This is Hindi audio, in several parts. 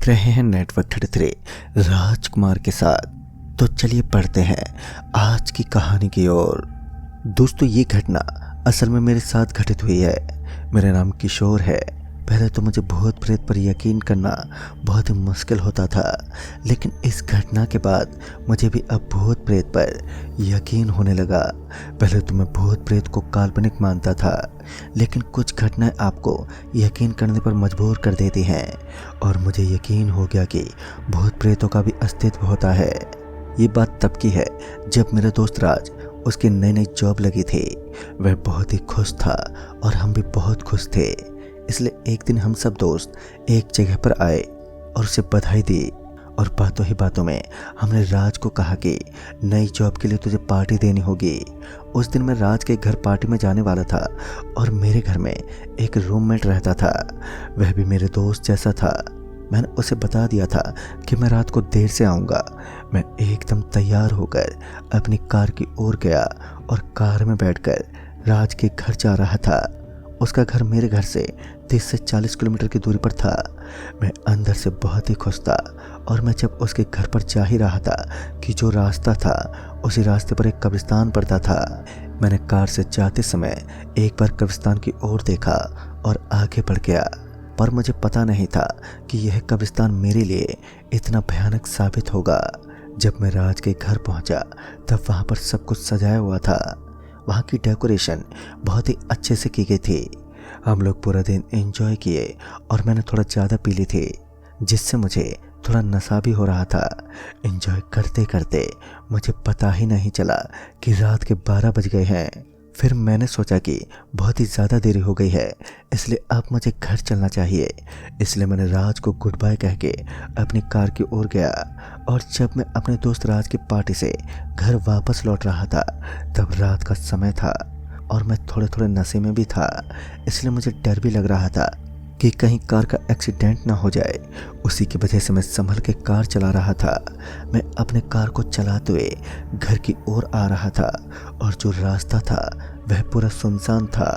देख रहे हैं नेटवर्क 33 राजकुमार के साथ। तो चलिए पढ़ते हैं आज की कहानी की ओर। दोस्तों, ये घटना असल में मेरे साथ घटित हुई है। मेरा नाम किशोर है। पहले तो मुझे भूत प्रेत पर यकीन करना बहुत ही मुश्किल होता था, लेकिन इस घटना के बाद मुझे भी अब भूत प्रेत पर यकीन होने लगा। पहले तो मैं भूत प्रेत को काल्पनिक मानता था, लेकिन कुछ घटनाएं आपको यकीन करने पर मजबूर कर देती हैं और मुझे यकीन हो गया कि भूत प्रेतों का भी अस्तित्व होता है। ये बात तब की है जब मेरा दोस्त राज, उसकी नई नई जॉब लगी थी। वह बहुत ही खुश था और हम भी बहुत खुश थे। इसलिए एक दिन हम सब दोस्त एक जगह पर आए और उसे बधाई दी, और बातों ही बातों में हमने राज को कहा कि नई जॉब के लिए तुझे पार्टी देनी होगी। उस दिन मैं राज के घर पार्टी में जाने वाला था और मेरे घर में एक रूममेट रहता था। वह भी मेरे दोस्त जैसा था। मैंने उसे बता दिया था कि मैं रात को देर से आऊँगा। मैं एकदम तैयार होकर अपनी कार की ओर गया और कार में बैठकर राज के घर जा रहा था। उसका घर मेरे घर से 30 से 40 किलोमीटर की दूरी पर था। मैं अंदर से बहुत ही खुश था, और मैं जब उसके घर पर जा ही रहा था कि जो रास्ता था उसी रास्ते पर एक कब्रिस्तान पड़ता था। मैंने कार से जाते समय एक बार कब्रिस्तान की ओर देखा और आगे बढ़ गया, पर मुझे पता नहीं था कि यह कब्रिस्तान मेरे लिए इतना भयानक साबित होगा। जब मैं राज के घर पहुंचा तब वहां पर सब कुछ सजाया हुआ था। वहाँ की डेकोरेशन बहुत ही अच्छे से की गई थी। हम लोग पूरा दिन एंजॉय किए और मैंने थोड़ा ज़्यादा पी ली थी, जिससे मुझे थोड़ा नशा भी हो रहा था। एंजॉय करते करते मुझे पता ही नहीं चला कि रात के 12 बज गए हैं। फिर मैंने सोचा कि बहुत ही ज़्यादा देरी हो गई है, इसलिए अब मुझे घर चलना चाहिए। इसलिए मैंने राज को गुड बाय कह के अपनी कार की ओर गया, और जब मैं अपने दोस्त राज की पार्टी से घर वापस लौट रहा था तब रात का समय था और मैं थोड़े थोड़े नशे में भी था। इसलिए मुझे डर भी लग रहा था कि कहीं कार का एक्सीडेंट ना हो जाए। उसी की वजह से मैं संभल के कार चला रहा था। मैं अपने कार को चलाते हुए घर की ओर आ रहा था, और जो रास्ता था वह पूरा सुनसान था।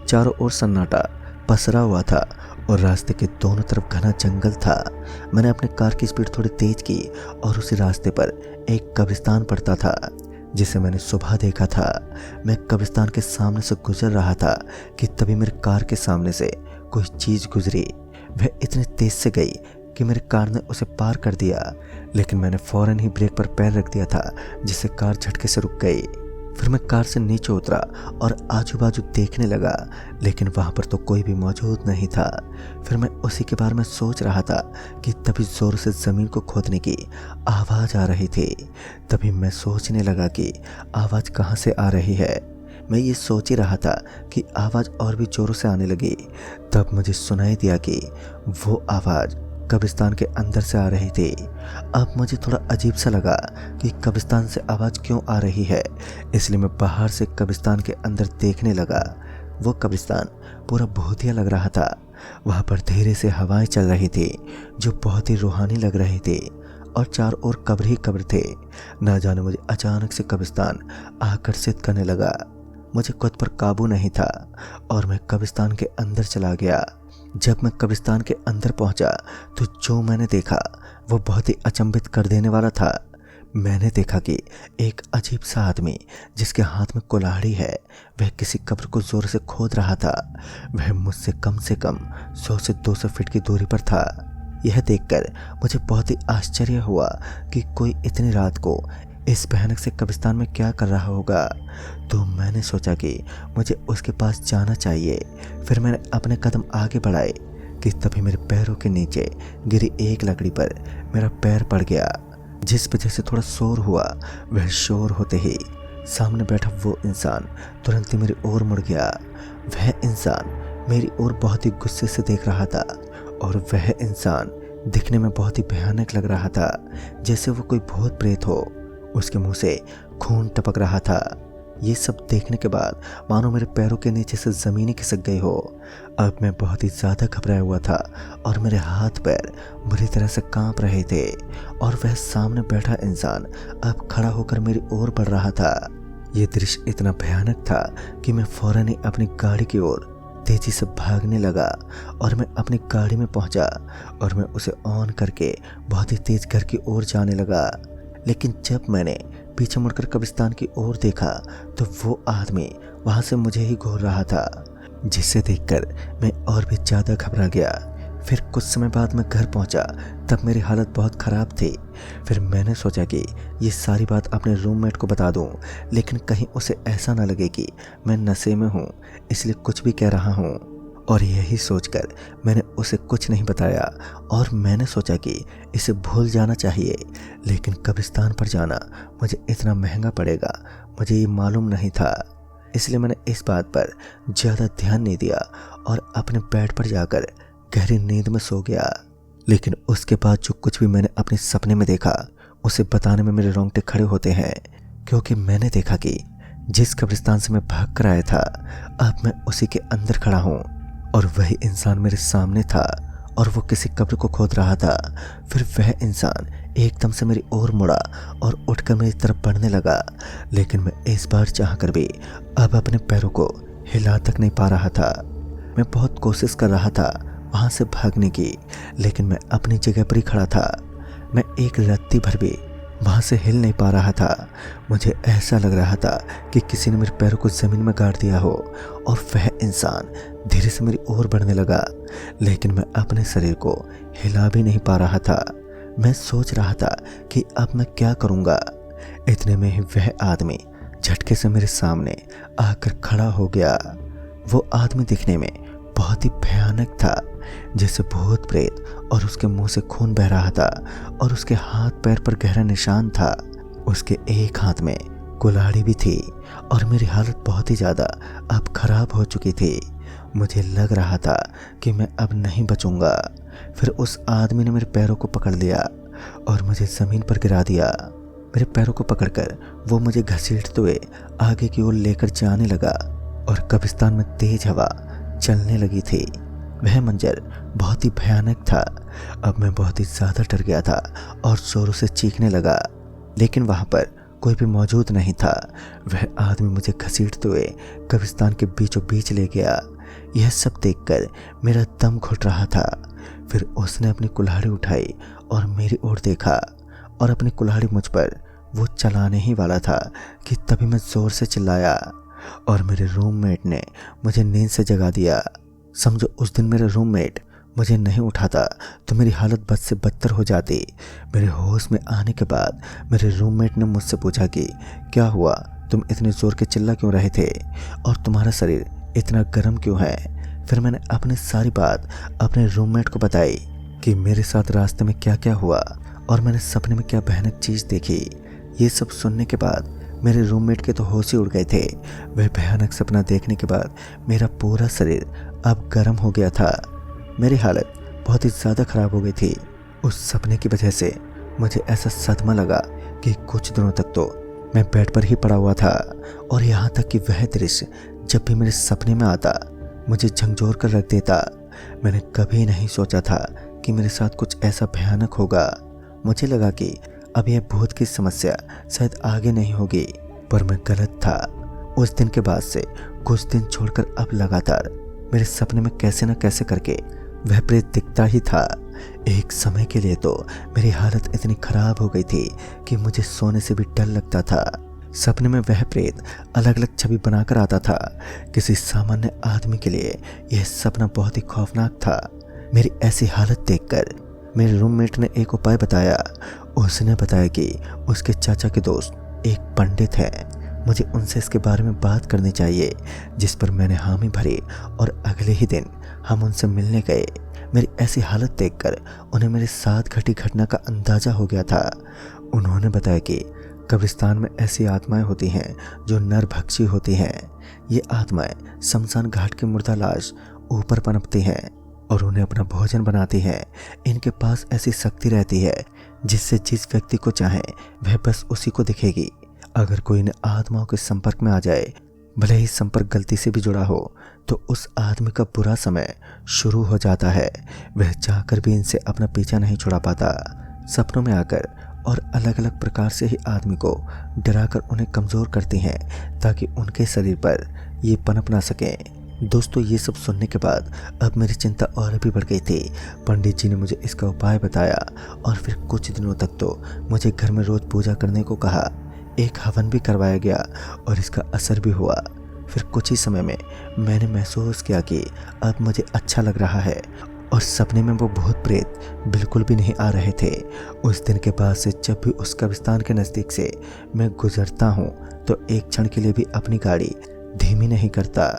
चारों ओर सन्नाटा पसरा हुआ था और रास्ते के दोनों तरफ घना जंगल था। मैंने अपने कार की स्पीड थोड़ी तेज की और उसी रास्ते पर एक कब्रिस्तान पड़ता था जिसे मैंने सुबह देखा था। मैं कब्रिस्तान के सामने से गुजर रहा था कि तभी मेरी कार के सामने से कोई चीज़ गुजरी। वह इतनी तेज से गई कि मेरी कार ने उसे पार कर दिया, लेकिन मैंने फौरन ही ब्रेक पर पैर रख दिया था, जिससे कार झटके से रुक गई। फिर मैं कार से नीचे उतरा और आजू बाजू देखने लगा, लेकिन वहाँ पर तो कोई भी मौजूद नहीं था। फिर मैं उसी के बारे में सोच रहा था कि तभी ज़ोर से ज़मीन को खोदने की आवाज़ आ रही थी। तभी मैं सोचने लगा कि आवाज़ कहाँ से आ रही है। मैं ये सोच ही रहा था कि आवाज़ और भी ज़ोरों से आने लगी। तब मुझे सुनाई दिया कि वो आवाज़ कब्रिस्तान के अंदर से आ रही थी। अब मुझे थोड़ा अजीब सा लगा कि कब्रिस्तान से आवाज़ क्यों आ रही है, इसलिए मैं बाहर से कब्रिस्तान के अंदर देखने लगा। वो कब्रिस्तान पूरा भूतिया लग रहा था। वहाँ पर धीरे से हवाएं चल रही थी जो बहुत ही रूहानी लग रही थी, और चारों ओर कब्र ही कब्र थे। ना जाने मुझे अचानक से कब्रिस्तान आकर्षित करने लगा। मुझे खुद पर काबू नहीं था और मैं कब्रिस्तान के अंदर चला गया। जब मैं कब्रिस्तान के अंदर पहुंचा तो जो मैंने देखा वो बहुत ही अचंभित कर देने वाला था। मैंने देखा कि एक अजीब सा आदमी जिसके हाथ में कुल्हाड़ी है, वह किसी कब्र को जोर से खोद रहा था। वह मुझसे कम से कम 100 से 200 फीट की दूरी पर था। यह देखकर मुझे बहुत ही आश्चर्य हुआ कि कोई इतनी रात को इस भयानक से कब्रिस्तान में क्या कर रहा होगा। तो मैंने सोचा कि मुझे उसके पास जाना चाहिए। फिर मैंने अपने कदम आगे बढ़ाए कि तभी मेरे पैरों के नीचे गिरी एक लकड़ी पर मेरा पैर पड़ गया, जिस वजह से थोड़ा शोर हुआ। वह शोर होते ही सामने बैठा वो इंसान तुरंत ही मेरी ओर मुड़ गया। वह इंसान मेरी ओर बहुत ही गुस्से से देख रहा था, और वह इंसान दिखने में बहुत ही भयानक लग रहा था, जैसे वो कोई भूत प्रेत हो। उसके मुंह से खून टपक रहा था। ये सब देखने के बाद मानो मेरे पैरों के नीचे से ज़मीन ही खिसक गई हो। अब मैं बहुत ही ज़्यादा घबराया हुआ था और मेरे हाथ पैर बुरी तरह से कांप रहे थे, और वह सामने बैठा इंसान अब खड़ा होकर मेरी ओर बढ़ रहा था। ये दृश्य इतना भयानक था कि मैं फौरन ही अपनी गाड़ी की ओर तेज़ी से भागने लगा और मैं अपनी गाड़ी में पहुंचा और मैं उसे ऑन करके बहुत ही तेज़ घर की ओर जाने लगा। लेकिन जब मैंने पीछे मुड़कर कब्रिस्तान की ओर देखा तो वो आदमी वहाँ से मुझे ही घूर रहा था, जिसे देखकर मैं और भी ज़्यादा घबरा गया। फिर कुछ समय बाद मैं घर पहुंचा, तब मेरी हालत बहुत ख़राब थी। फिर मैंने सोचा कि ये सारी बात अपने रूममेट को बता दूं, लेकिन कहीं उसे ऐसा ना लगे कि मैं नशे में हूँ, इसलिए कुछ भी कह रहा हूँ। और यही सोचकर मैंने उसे कुछ नहीं बताया और मैंने सोचा कि इसे भूल जाना चाहिए। लेकिन कब्रिस्तान पर जाना मुझे इतना महंगा पड़ेगा, मुझे ये मालूम नहीं था, इसलिए मैंने इस बात पर ज़्यादा ध्यान नहीं दिया और अपने बेड पर जाकर गहरी नींद में सो गया। लेकिन उसके बाद जो कुछ भी मैंने अपने सपने में देखा उसे बताने में मेरे रोंगटे खड़े होते हैं, क्योंकि मैंने देखा कि जिस कब्रिस्तान से मैं भाग कर आया था अब मैं उसी के अंदर खड़ा हूँ और वही इंसान मेरे सामने था और वो किसी कब्र को खोद रहा था। फिर वह इंसान एकदम से मेरी ओर मुड़ा और उठकर मेरी तरफ बढ़ने लगा, लेकिन मैं इस बार चाहकर भी अब अपने पैरों को हिला तक नहीं पा रहा था। मैं बहुत कोशिश कर रहा था वहाँ से भागने की, लेकिन मैं अपनी जगह पर ही खड़ा था। मैं एक रत्ती भर भी वहाँ से हिल नहीं पा रहा था। मुझे ऐसा लग रहा था कि किसी ने मेरे पैरों को ज़मीन में गाड़ दिया हो और वह इंसान धीरे से मेरी ओर बढ़ने लगा, लेकिन मैं अपने शरीर को हिला भी नहीं पा रहा था। मैं सोच रहा था कि अब मैं क्या करूँगा। इतने में ही वह आदमी झटके से मेरे सामने आकर खड़ा हो गया। वो आदमी दिखने में बहुत ही भयानक था, जैसे भूत प्रेत, और उसके मुंह से खून बह रहा था और उसके हाथ पैर पर गहरा निशान था। उसके एक हाथ में कुल्हाड़ी भी थी और मेरी हालत बहुत ही ज़्यादा अब खराब हो चुकी थी। मुझे लग रहा था कि मैं अब नहीं बचूंगा। फिर उस आदमी ने मेरे पैरों को पकड़ लिया और मुझे ज़मीन पर गिरा दिया। मेरे पैरों को पकड़कर वो मुझे घसीटते हुए आगे की ओर लेकर जाने लगा और कब्रिस्तान में तेज हवा चलने लगी थी। वह मंजर बहुत ही भयानक था। अब मैं बहुत ही ज़्यादा डर गया था और जोरों से चीखने लगा, लेकिन वहाँ पर कोई भी मौजूद नहीं था। वह आदमी मुझे घसीटते हुए कब्रिस्तान के बीचों बीच ले गया। यह सब देखकर मेरा दम घुट रहा था। फिर उसने अपनी कुल्हाड़ी उठाई और मेरी ओर देखा और अपनी कुल्हाड़ी मुझ पर वो चलाने ही वाला था कि तभी मैं ज़ोर से चिल्लाया और मेरे रूममेट ने मुझे नींद से जगा दिया। समझो उस दिन मेरा रूममेट मुझे नहीं उठाता तो मेरी हालत बद से बदतर हो जाती। मेरे होश में आने के बाद मेरे रूममेट ने मुझसे पूछा कि क्या हुआ, तुम इतने ज़ोर के चिल्ला क्यों रहे थे और तुम्हारा शरीर इतना गर्म क्यों है। फिर मैंने अपनी सारी बात अपने रूममेट को बताई कि मेरे साथ रास्ते में क्या क्या हुआ और मैंने सपने में क्या भयानक चीज़ देखी। ये सब सुनने के बाद मेरे रूममेट के तो होश ही उड़ गए थे। वह भयानक सपना देखने के बाद मेरा पूरा शरीर अब गर्म हो गया था। मेरी हालत बहुत ही ज़्यादा ख़राब हो गई थी। उस सपने की वजह से मुझे ऐसा सदमा लगा कि कुछ दिनों तक तो मैं बेड पर ही पड़ा हुआ था और यहाँ तक कि वह दृश्य जब भी मेरे सपने में आता मुझे झंझोर कर रख देता। मैंने कभी नहीं सोचा था कि मेरे साथ कुछ ऐसा भयानक होगा। मुझे लगा कि अब यह भूत की समस्या शायद आगे नहीं होगी, पर मैं गलत था। उस दिन के बाद से कुछ दिन छोड़कर अब लगातार मेरे सपने में कैसे न कैसे करके वह प्रेत दिखता ही था। एक समय के लिए तो मेरी हालत इतनी खराब हो गई थी कि मुझे सोने से भी डर लगता था। सपने में वह प्रेत अलग अलग छवि बनाकर आता था। किसी सामान्य आदमी के लिए यह सपना बहुत ही खौफनाक था। मेरी ऐसी हालत देखकर मेरे रूममेट ने एक उपाय बताया। उसने बताया कि उसके चाचा के दोस्त एक पंडित हैं, मुझे उनसे इसके बारे में बात करनी चाहिए, जिस पर मैंने हामी भरी और अगले ही दिन हम उनसे मिलने गए। मेरी ऐसी हालत देखकर उन्हें मेरे साथ घटी घटना का अंदाज़ा हो गया था। उन्होंने बताया कि कब्रिस्तान में ऐसी आत्माएं होती हैं जो नरभक्षी होती हैं। ये आत्माएं शमशान घाट की मुर्दा लाश ऊपर पनपती हैं और उन्हें अपना भोजन बनाती हैं। इनके पास ऐसी शक्ति रहती है जिससे जिस व्यक्ति को चाहे वह बस उसी को दिखेगी। अगर कोई इन आत्माओं के संपर्क में आ जाए, भले ही संपर्क गलती से भी जुड़ा हो, तो उस आदमी का बुरा समय शुरू हो जाता है। वह चाहकर भी इनसे अपना पीछा नहीं छुड़ा पाता। सपनों में आकर और अलग अलग प्रकार से ही आदमी को डराकर उन्हें कमज़ोर करती हैं ताकि उनके शरीर पर ये पनप ना सकें। दोस्तों ये सब सुनने के बाद अब मेरी चिंता और भी बढ़ गई थी। पंडित जी ने मुझे इसका उपाय बताया और फिर कुछ दिनों तक तो मुझे घर में रोज़ पूजा करने को कहा। एक हवन भी करवाया गया और इसका असर भी हुआ। फिर कुछ ही समय में मैंने महसूस किया कि अब मुझे अच्छा लग रहा है और सपने में वो भूत प्रेत बिल्कुल भी नहीं आ रहे थे। उस दिन के बाद से जब भी उस कब्रिस्तान के नज़दीक से मैं गुजरता हूँ तो एक क्षण के लिए भी अपनी गाड़ी धीमी नहीं करता।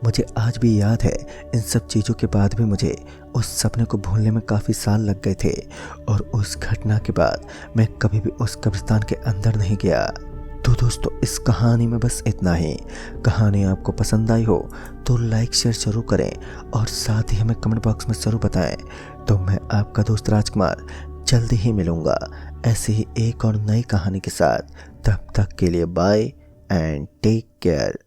मुझे आज भी याद है, इन सब चीज़ों के बाद भी मुझे उस सपने को भूलने में काफ़ी साल लग गए थे और उस घटना के बाद मैं कभी भी उस कब्रिस्तान के अंदर नहीं गया। तो दोस्तों इस कहानी में बस इतना ही। कहानी आपको पसंद आई हो तो लाइक शेयर जरूर करें और साथ ही हमें कमेंट बॉक्स में ज़रूर बताएं। तो मैं आपका दोस्त राजकुमार जल्दी ही मिलूँगा ऐसे ही एक और नई कहानी के साथ। तब तक के लिए बाय एंड टेक केयर।